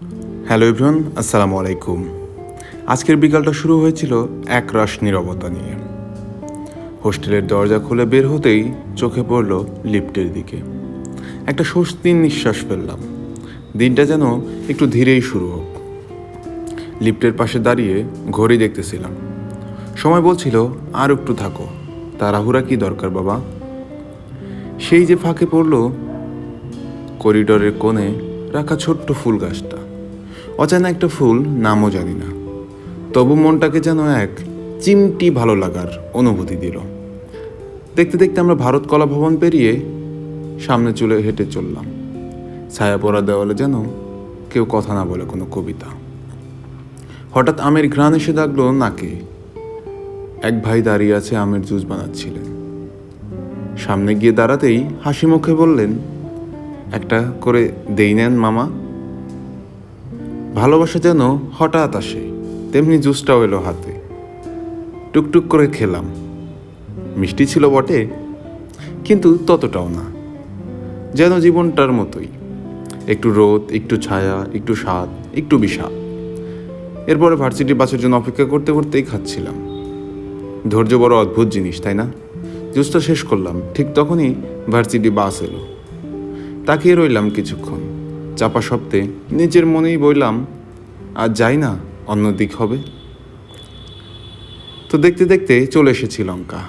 Hello everyone, আসসালামু আলাইকুম। আজকের বিকালটা শুরু হয়েছিল একরাশ নীরবতা নিয়ে। হোস্টেলের দরজা খুলে বের হতেই চোখে পড়ল লিফটের দিকে। একটা স্বস্তির নিঃশ্বাস ফেললাম। দিনটা যেন একটু ধীরেই শুরু হোক। লিফটের পাশে দাঁড়িয়ে ঘড়ি দেখতেছিলাম। সময় বলছিল আর একটু থাকো, তাড়াহুড়া কি দরকার বাবা। সেই যে ফাঁকে পড়ল করিডোরের কোণে রাখা ছোট্ট ফুল গাছটা। অজানা একটা ফুল, নামও জানি না, তবু মনটাকে যেন এক চিমটি ভালো লাগার অনুভূতি দিল। দেখতে দেখতে আমরা ভারত কলা ভবন পেরিয়ে সামনে চলে হেঁটে চললাম। ছায়া পড়া দেওয়ালে যেন কেউ কথা না বলে কোনো কবিতা। হঠাৎ আমের ঘ্রাণ এসে লাগলো নাকে। এক ভাই দাঁড়িয়ে আছে, আমের জুস বানাচ্ছিলেন। সামনে গিয়ে দাঁড়াতেই হাসি মুখে বললেন, একটা করে দেই নেন মামা। ভালোবাসা যেন হঠাৎ আসে, তেমনি জুসটাও এলো হাতে। টুকটুক করে খেলাম। মিষ্টি ছিল বটে, কিন্তু ততটাও না। যেন জীবনটার মতোই, একটু রোদ, একটু ছায়া, একটু স্বাদ, একটু বিষাদ। এরপরে ভার্সিটি বাসের জন্য অপেক্ষা করতে করতেই খাচ্ছিলাম। ধৈর্য বড় অদ্ভুত জিনিস, তাই না? জুসটা শেষ করলাম, ঠিক তখনই ভার্সিটি বাস এলো। তাকিয়ে রইলাম কিছুক্ষণ। চাপা শব্দে নিজের মনেই বললাম, আর যাই না, অন্য দিক হবে। তো দেখতে দেখতে চলে এসেছি লঙ্কা।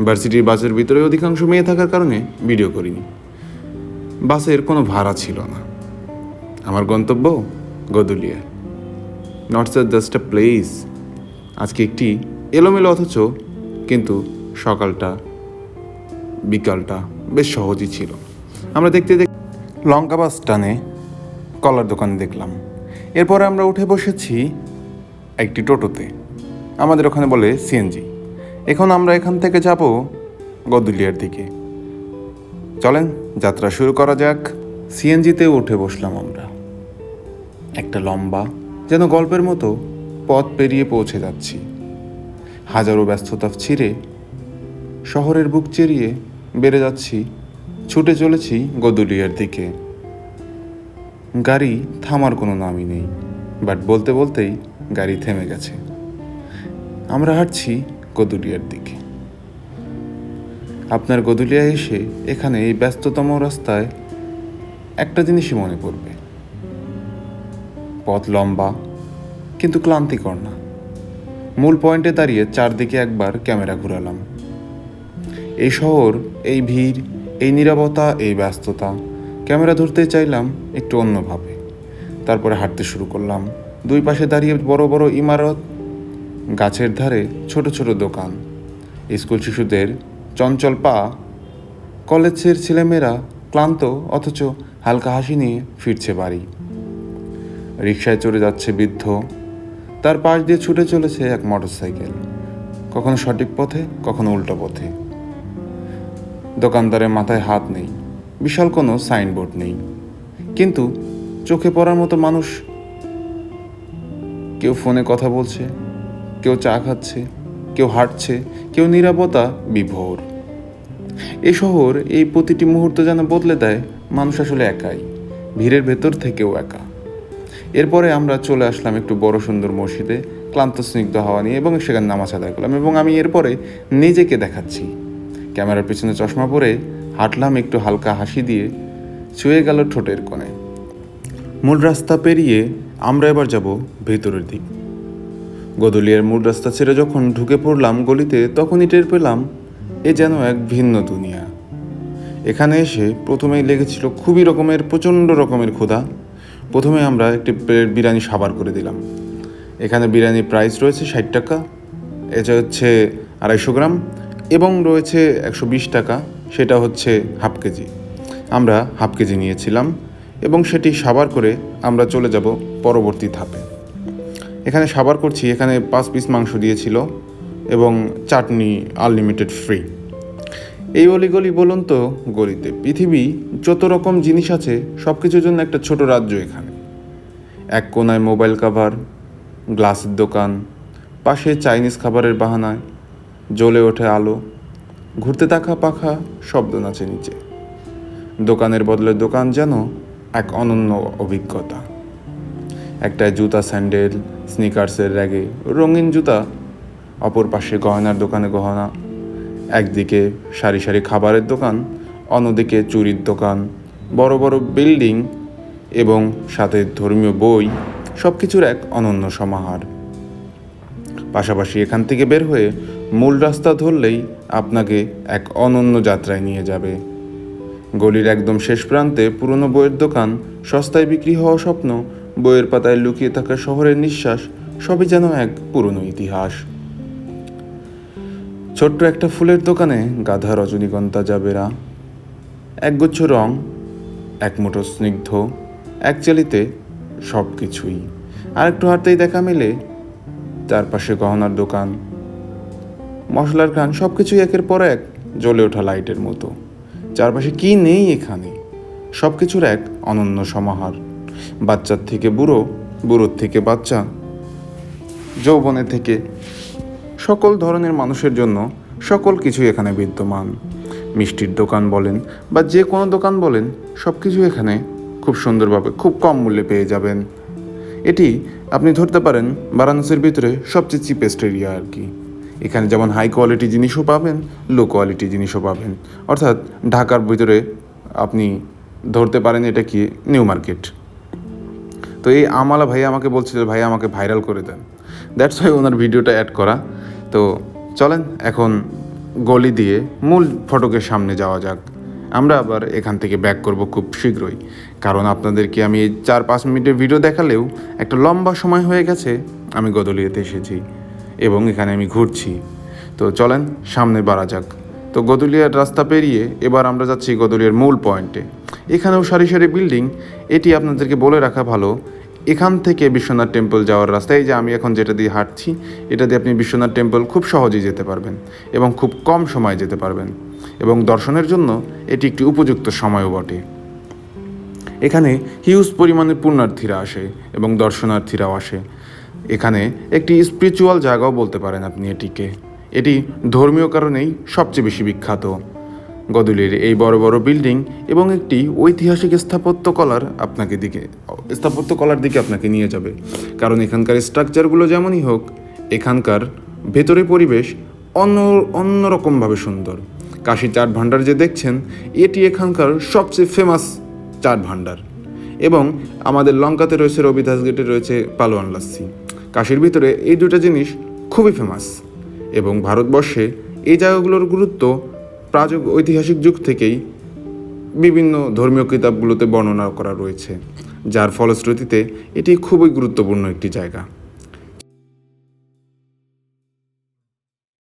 ভার্সিটির বাসের ভিতরে অধিকাংশ মেয়ে থাকার কারণে ভিডিও করিনি। বাসের কোনো ভাড়া ছিল না। আমার গন্তব্য Godowlia. Not just a place. আজকে একটি এলোমেলো অথচ কিন্তু সকালটা বিকালটা বেশ সহজই ছিল। আমরা দেখতে দেখতে লঙ্কা বাস টানে কলার দোকানে দেখলাম। এরপরে আমরা উঠে বসেছি একটি টোটোতে। আমাদের ওখানে বলে সিএনজি। এখন আমরা এখান থেকে যাব গদুলিয়ার দিকে। চলেন যাত্রা শুরু করা যাক। সিএনজিতে উঠে বসলাম আমরা। একটা লম্বা, যেন গল্পের মতো পথ পেরিয়ে পৌঁছে যাচ্ছি। হাজারো ব্যস্ততা ছিঁড়ে শহরের বুক চেরিয়ে বেড়ে যাচ্ছি, ছুটে চলেছি গদুলিয়ার দিকে। গাড়ি থামার কোনো নামই নেই, বাট বলতে বলতেই গাড়ি থেমে গেছে। আমরা হাঁটছি গদুলিয়ার দিকে। আপনার গদুলিয়া এসে এখানে এই ব্যস্ততম রাস্তায় একটা জিনিসই মনে পড়বে, পথ লম্বা কিন্তু ক্লান্তিকর না। মূল পয়েন্টে দাঁড়িয়ে চারদিকে একবার ক্যামেরা ঘুরালাম। এই শহর, এই ভিড়, এই নীরবতা, এই ব্যস্ততা, ক্যামেরা ধরতে চাইলাম একটু অন্যভাবে। তারপরে হাঁটতে শুরু করলাম। দুই পাশে দাঁড়িয়ে বড় বড় ইমারত, গাছের ধারে ছোট ছোট দোকান, স্কুল শিশুদের চঞ্চল পা, কলেজের ছেলেমেয়েরা ক্লান্ত অথচ হালকা হাসি নিয়ে ফিরছে বাড়ি। রিকশায় চড়ে যাচ্ছে বৃদ্ধ, তার পাশ দিয়ে ছুটে চলেছে এক মোটরসাইকেল, কখনো সঠিক পথে, কখনো উল্টো পথে। দোকানদারের মাথায় হাত নেই, বিশাল কোনো সাইনবোর্ড নেই, কিন্তু চোখে পড়ার মতো মানুষ। কেউ ফোনে কথা বলছে, কেউ চা খাচ্ছে, কেউ হাঁটছে, কেউ নীরবতা বিভোর। এই শহর, এই প্রতিটি মুহূর্ত যেন বদলে দেয় মানুষ আসলে একাই, ভিড়ের ভেতর থেকেও একা। এরপরে আমরা চলে আসলাম একটু বড় সুন্দর মসজিদে, ক্লান্ত স্নিগ্ধ হাওয়া নিয়ে, এবং সেখানে নামাজ আদায় করলাম। এবং আমি এরপরে নিজেকে দেখাচ্ছি, ক্যামেরার পিছনে চশমা পরে হাঁটলাম একটু হালকা হাসি দিয়ে, ছুঁয়ে গেল ঠোঁটের কোণে। মূল রাস্তা পেরিয়ে আমরা এবার যাব ভেতরের দিক। গদুলিয়ার মূল রাস্তা ছেড়ে যখন ঢুকে পড়লাম গলিতে, তখনই টের পেলাম এ যেন এক ভিন্ন দুনিয়া। এখানে এসে প্রথমেই লেগেছিল খুবই রকমের, প্রচণ্ড রকমের ক্ষুধা। প্রথমে আমরা একটি প্লেট বিরিয়ানি সাবার করে দিলাম। এখানে বিরিয়ানির প্রাইস রয়েছে 60 টাকা, এটা হচ্ছে 250 গ্রাম, এবং রয়েছে 120 টাকা, সেটা হচ্ছে হাফ কেজি। আমরা হাফ কেজি নিয়েছিলাম এবং সেটি সাবার করে আমরা চলে যাব পরবর্তী ধাপে। এখানে সাবার করছি, এখানে 5 পিস মাংস দিয়েছিল এবং চাটনি আনলিমিটেড ফ্রি। এই অলিগলি বলুন তো গলিতে পৃথিবী যত রকম জিনিস আছে, সব কিছুর জন্য একটা ছোট রাজ্য এখানে। এক কোনায় মোবাইল কাভার, গ্লাসের দোকান, পাশে চাইনিজ খাবারের বাহানায় জ্বলে ওঠে আলো, ঘুরতে থাকা পাখা শব্দ নাচে নিচে। দোকানের বদলে দোকান যেন এক অনন্য অভিজ্ঞতা। একটা জুতা স্যান্ডেল স্নিকার্সের র্যাগে রঙিন জুতা, অপর পাশে গয়নার দোকানে গহনা, একদিকে সারি সারি খাবারের দোকান, অন্যদিকে চুরির দোকান, বড় বড় বিল্ডিং এবং সাথে ধর্মীয় বই, সব কিছুর এক অনন্য সমাহার। পাশাপাশি এখান থেকে বের হয়ে মূল রাস্তা ধরলেই আপনাকে এক অনন্য যাত্রায় নিয়ে যাবে। গলির একদম শেষ প্রান্তে পুরনো বইয়ের দোকান, সস্তায় বিক্রি হওয়া স্বপ্ন, বইয়ের পাতায় লুকিয়ে থাকা শহরের নিঃশ্বাস, সবই যেন এক পুরনো ইতিহাস। ছোট্ট একটা ফুলের দোকানে গাধা রজনীগন্ধা জাবেরা, একগুচ্ছ রং, এক মুঠো স্নিগ্ধ, একচালিতে সব কিছুই। আর একটু হাঁটতেই দেখা মেলে চারপাশে গহনার দোকান, মশলার ঘ্রাণ, সব কিছুই একের পর এক জ্বলে ওঠা লাইটের মতো। চারপাশে কি নেই এখানে, সব কিছুর এক অনন্য সমাহার। বাচ্চার থেকে বুড়ো, বুড়োর থেকে বাচ্চা, যৌবনের থেকে সকল ধরনের মানুষের জন্য সকল কিছুই এখানে বিদ্যমান। মিষ্টির দোকান বলেন বা যে কোনো দোকান বলেন, সব কিছু এখানে খুব সুন্দরভাবে খুব কম মূল্যে পেয়ে যাবেন। এটি আপনি ধরতে পারেন বারাণসীর ভিতরে সবচেয়ে চিপেস্ট এরিয়া আর কি। এখানে যেমন হাই কোয়ালিটি জিনিসও পাবেন, লো কোয়ালিটি জিনিসও পাবেন। অর্থাৎ ঢাকার ভিতরে আপনি ধরতে পারেন এটা কি নিউ মার্কেট। তো এই আমালা ভাই আমাকে বলছিল, ভাই আমাকে ভাইরাল করে দেন, দ্যাটস ওয়াই ওনার ভিডিওটা অ্যাড করা। তো চলেন এখন গলি দিয়ে মূল ফটকের সামনে যাওয়া যাক। আমরা আবার এখান থেকে ব্যাক করব খুব শীঘ্রই, কারণ আপনাদেরকে আমি এই 4-5 মিনিটের ভিডিও দেখালেও একটা লম্বা সময় হয়ে গেছে আমি গদুলিয়াতে এসেছি এবং এখানে আমি ঘুরছি। তো চলেন সামনে বাড়া যাক। তো গদুলিয়ার রাস্তা পেরিয়ে এবার আমরা যাচ্ছি গদুলিয়ার মূল পয়েন্টে। এখানেও সারি সারি বিল্ডিং। এটি আপনাদেরকে বলে রাখা ভালো, এখান থেকে বিশ্বনাথ টেম্পল যাওয়ার রাস্তা, এই যে আমি এখন যেটা দিয়ে হাঁটছি, এটা দিয়ে আপনি বিশ্বনাথ টেম্পল খুব সহজেই যেতে পারবেন এবং খুব কম সময়ে যেতে পারবেন, এবং দর্শনের জন্য এটি একটি উপযুক্ত সময়ও বটে। এখানে হিউজ পরিমাণে পুণ্যার্থীরা আসে এবং দর্শনার্থীরাও আসে। এখানে একটি স্পিরিচুয়াল জায়গাও বলতে পারেন আপনি এটিকে। এটি ধর্মীয় কারণেই সবচেয়ে বেশি বিখ্যাত। গদুলির এই বড় বড় বিল্ডিং এবং একটি ঐতিহাসিক স্থাপত্যকলার দিকে আপনাকে নিয়ে যাবে, কারণ এখানকার স্ট্রাকচারগুলো যেমনই হোক, এখানকার ভেতরে পরিবেশ অন্যরকমভাবে সুন্দর। কাশী চাট ভাণ্ডার যে দেখছেন, এটি এখানকার সবচেয়ে ফেমাস চাট ভাণ্ডার। এবং আমাদের লঙ্কাতে রয়েছে রবিদাস গেটে রয়েছে পালোয়ান লাচ্ছি। কাশীর ভিতরে এই দুটো জিনিস খুবই ফেমাস এবং ভারতবর্ষে এই জায়গাগুলোর গুরুত্ব ঐতিহাসিক যুগ থেকেই বিভিন্ন ধর্মীয় কিতাবগুলোতে বর্ণনা করা রয়েছে, যার ফলশ্রুতিতে এটি খুবই গুরুত্বপূর্ণ একটি জায়গা।